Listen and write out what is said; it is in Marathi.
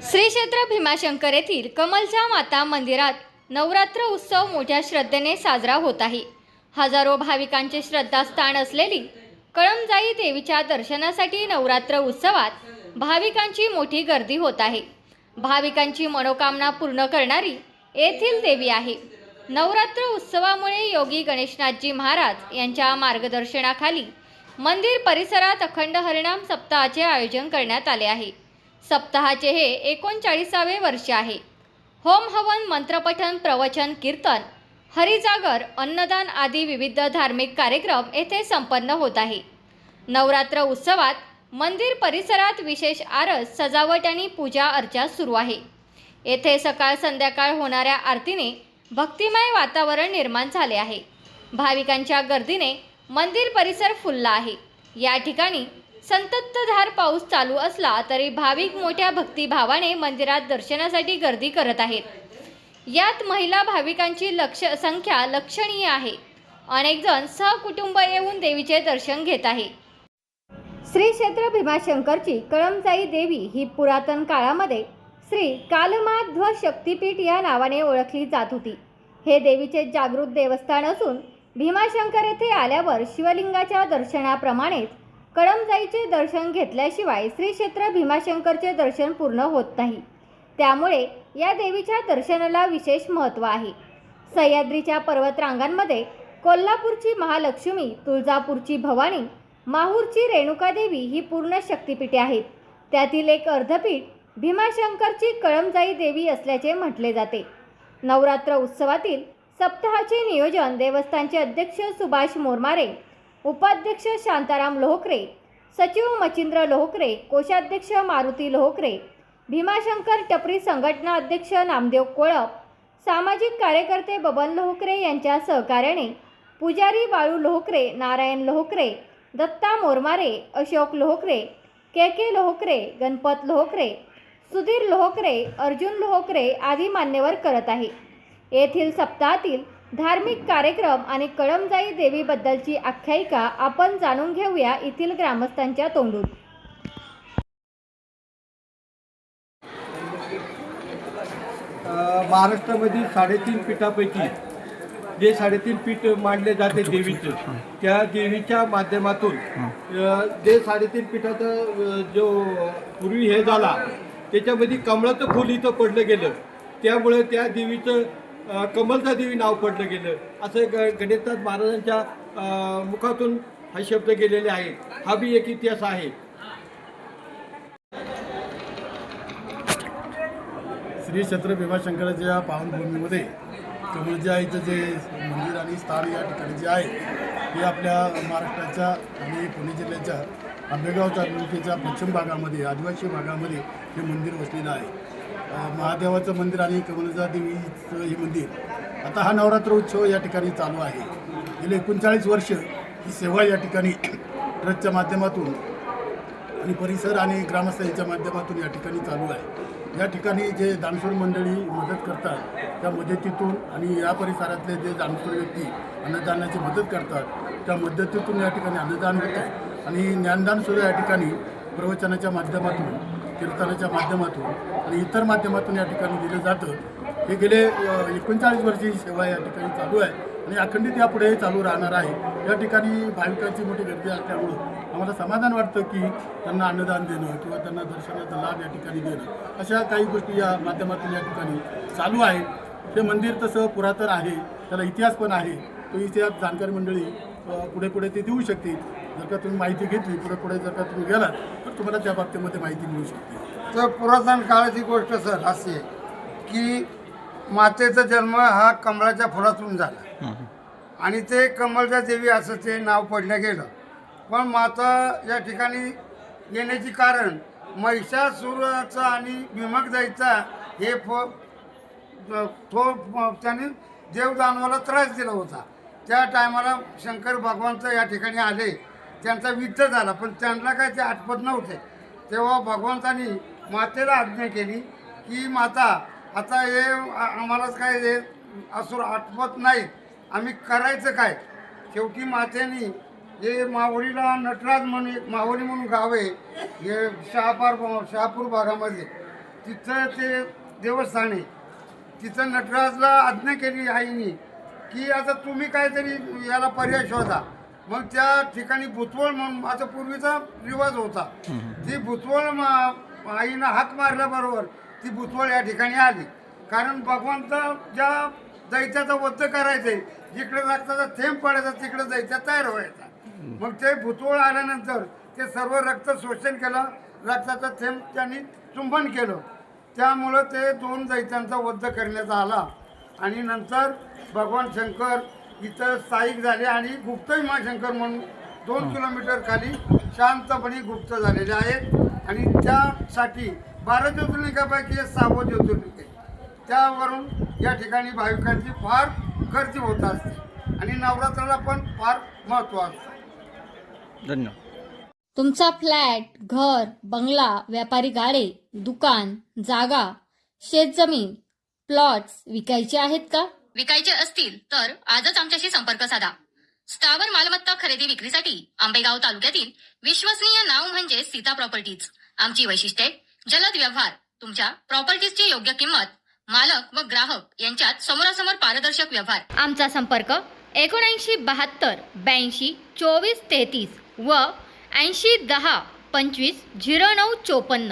श्री क्षेत्र भीमाशंकर येथील कमलच्या माता मंदिरात नवरात्र उत्सव मोठ्या श्रद्धेने साजरा होत आहे। हजारो भाविकांचे श्रद्धास्थान असलेली कळमजाई देवीच्या दर्शनासाठी नवरात्र उत्सवात भाविकांची मोठी गर्दी होत आहे। भाविकांची मनोकामना पूर्ण करणारी येथील देवी आहे। नवरात्र उत्सवामुळे योगी गणेशनाथजी महाराज यांच्या मार्गदर्शनाखाली मंदिर परिसरात अखंड हरिनाम सप्ताहाचे आयोजन करण्यात आले आहे। सप्ताहाचे हे 39वे वर्ष आहे। होम हवन, मंत्रपठन, प्रवचन, कीर्तन, हरिजागर, अन्नदान आदी विविध धार्मिक कार्यक्रम येथे संपन्न होत आहे। नवरात्र उत्सवात मंदिर परिसरात विशेष आरस, सजावट आणि पूजा अर्चा सुरू आहे। येथे सकाळ संध्याकाळ होणाऱ्या आरतीने भक्तिमय वातावरण निर्माण झाले आहे। भाविकांच्या गर्दीने मंदिर परिसर फुलला आहे। या ठिकाणी संततधार पाऊस चालू असला तरी भाविक मोठ्या भक्तिभावाने मंदिरात दर्शनासाठी गर्दी करत आहेत। यात महिला भाविकांची संख्या लक्षणीय आहे। अनेक जण सहकुटुंब येऊन देवीचे दर्शन घेत आहे। श्री क्षेत्र भीमाशंकरची कळमजाई देवी ही पुरातन काळामध्ये श्री कालमाध्व शक्तीपीठ या नावाने ओळखली जात होती। हे देवीचे जागृत देवस्थान असून भीमाशंकर येथे आल्यावर शिवलिंगाच्या दर्शनाप्रमाणेच कळमजाईचे दर्शन घेतल्याशिवाय श्री क्षेत्र भीमाशंकरचे दर्शन पूर्ण होत नाही। त्यामुळे या देवीच्या दर्शनाला विशेष महत्त्व आहे। सह्याद्रीच्या पर्वतरांगांमध्ये कोल्हापूरची महालक्ष्मी, तुळजापूरची भवानी, माहूरची रेणुकादेवी ही पूर्ण शक्तिपीठे आहेत। त्यातील एक अर्धपीठ भीमाशंकरची कळमजाई देवी असल्याचे म्हटले जाते। नवरात्र उत्सवातील सप्ताहाचे नियोजन देवस्थानचे अध्यक्ष सुभाष मोरमारे, उपाध्यक्ष शांताराम लोहकरे, सचिव मचिंद्र लोहकरे, कोषाध्यक्ष मारुती लोहकरे, भीमाशंकर टपरी संघटना अध्यक्ष नामदेव कोळप, सामाजिक कार्यकर्ते बबन लोहकरे यांच्या सहकार्याने पुजारी बाळू लोहकरे, नारायण लोहकरे, दत्ता मोरमारे, अशोक लोहकरे, के लोहकरे, गणपत लोहकरे, सुधीर लोहकरे, अर्जुन लोहकरे आदी मान्यवर करत आहे। येथील सप्ताहातील धार्मिक कार्यक्रम आणि कळमजाई देवीबद्दलची आख्यायिका आपण जाणून घेऊया येथील ग्रामस्थांच्या तोंडून। महाराष्ट्रामध्ये 3.5 पीठापैकी जे 3.5 पीठ मानले जाते देवीचं, त्या देवीच्या माध्यमातून जे 3.5 पीठाचा जो पूर्वी हे झाला त्याच्यामध्ये कमळाचं फूल इथं पडलं गेलं, त्यामुळे त्या देवीचं कमलचा देवी नाव पडलं गेलं असं गणेशनाथ महाराजांच्या मुखातून हा शब्द गेलेले आहे। हा बी एक इतिहास आहे। श्री क्षेत्र भीमाशंकराच्या पावनभूमीमध्ये कमलजाईचं जे मंदिर आणि स्थान या ठिकाणी जे आहे हे आपल्या महाराष्ट्राच्या आणि पुणे जिल्ह्याच्या आंबेगाव तालुक्याच्या पश्चिम भागामध्ये, आदिवासी भागामध्ये हे मंदिर वसलेलं आहे। महादेवाचं मंदिर आणि कमलजा देवीचं हे मंदिर आता हा नवरात्र उत्सव या ठिकाणी चालू आहे। गेले 39 वर्ष ही सेवा या ठिकाणी ट्रस्टच्या माध्यमातून आणि परिसर आणि ग्रामस्थांच्या माध्यमातून या ठिकाणी चालू आहे। या ठिकाणी जे दानशूर मंडळी मदत करतात त्या मदतीतून आणि या परिसरातले जे दानशूर व्यक्ती अन्नदानाची मदत करतात त्या मदतीतून या ठिकाणी अन्नदान होतं आणि ज्ञानदानसुद्धा या ठिकाणी प्रवचनाच्या माध्यमातून, कीर्तनाच्या माध्यमातून आणि इतर माध्यमातून या ठिकाणी दिलं जातं। हे गेले 39 वर्षी सेवा या ठिकाणी चालू आहे आणि अखंडित यापुढे चालू राहणार आहे। या ठिकाणी भाविकांची मोठी गर्दी असल्यामुळं आम्हाला समाधान वाटतं की त्यांना अन्नदान देणं किंवा त्यांना दर्शनाचा लाभ या ठिकाणी देणं अशा काही गोष्टी या माध्यमातून या ठिकाणी चालू आहेत। हे मंदिर तसं पुरातन आहे, त्याला इतिहास पण आहे। तो इतिहास जाणकारी मंडळी पुढे ते देऊ शकतील। जर का तुम्ही माहिती घेतली, पुढे जर का तुम्ही गेलात तर तुम्हाला त्या बाबतीमध्ये माहिती मिळू शकते। तर पुरातन काळाची गोष्ट सर अशी आहे की मातेचा जन्म हा कमळाच्या फुलातून झाला आणि ते कमलजा देवी असं ते नाव पडलं गेलं। पण माता या ठिकाणी येण्याचे कारण महिषासुराचा आणि भीमकजाईचा हे त्याने देवदानवाला त्रास दिला होता। त्या टायमाला शंकर भगवंत या ठिकाणी आले, त्यांचा युद्ध झाला पण त्यांना काय ते आठवत नव्हते। तेव्हा भगवंतांनी मातेला आज्ञा केली की माता आता हे आम्हालाच काय हे असुर आठवत नाहीत, आम्ही करायचं काय। शेवटी मातेने हे मावळीला नटराज म्हणून मावळी म्हणून गाव आहे हे शहापूर भागामध्ये, तिथं ते देवस्थान आहे. तिथं नटराजला आज्ञा केली आईनी की आता तुम्ही काहीतरी याला पर्याय शोधा. मग त्या ठिकाणी भुतवळ म्हणून माझा पूर्वीचा रिवाज होता. ती भुतवळ आईनं हाक मारल्याबरोबर ती भुतवळ या ठिकाणी आली. कारण भगवंत ज्या दैत्याचा वध करायचे, जिकडे रक्ताचा थेंब पडायचा तिकडे दैत्य तयार व्हायचा. मग ते भुतवळ आल्यानंतर ते सर्व रक्त शोषण केलं, रक्ताचा थेंब त्यांनी चुंबन केलं. त्यामुळं ते 2 दैत्यांचा वध करण्यात आला. आणि नंतर भगवान शंकर इथं स्थायिक झाले आणि गुप्त भीमाशंकर म्हणून 2 किलोमीटर खाली शांतपणे गुप्त झालेले आहेत. आणि त्यासाठी 12 ज्योतिर्लिंगापैकी हे 6वं ज्योतिर्लिंग आहे. त्यावरून या ठिकाणी भाविकांची फार गर्दी होत असते आणि नवरात्राला पण फार महत्त्व असतं. धन्यवाद. तुमचा फ्लॅट, घर, बंगला, व्यापारी गाडे, दुकान, जागा, शेतजमीन, प्लॉट्स विकायचे आहेत का? विकायचे असतील तर आजच आमच्याशी संपर्क साधा. स्थावर मालमत्ता खरेदी विक्रीसाठी आंबेगाव तालुक्यातील विश्वसनीय नाव म्हणजे सीता प्रॉपर्टीज. आमची वैशिष्ट्ये: जलद व्यवहार, तुमच्या प्रॉपर्टीजची योग्य किंमत, मालक व ग्राहक यांच्यात समोरासमोर पारदर्शक व्यवहार. आमचा संपर्क 7972 82 24 33 व 80 10 25 09 54.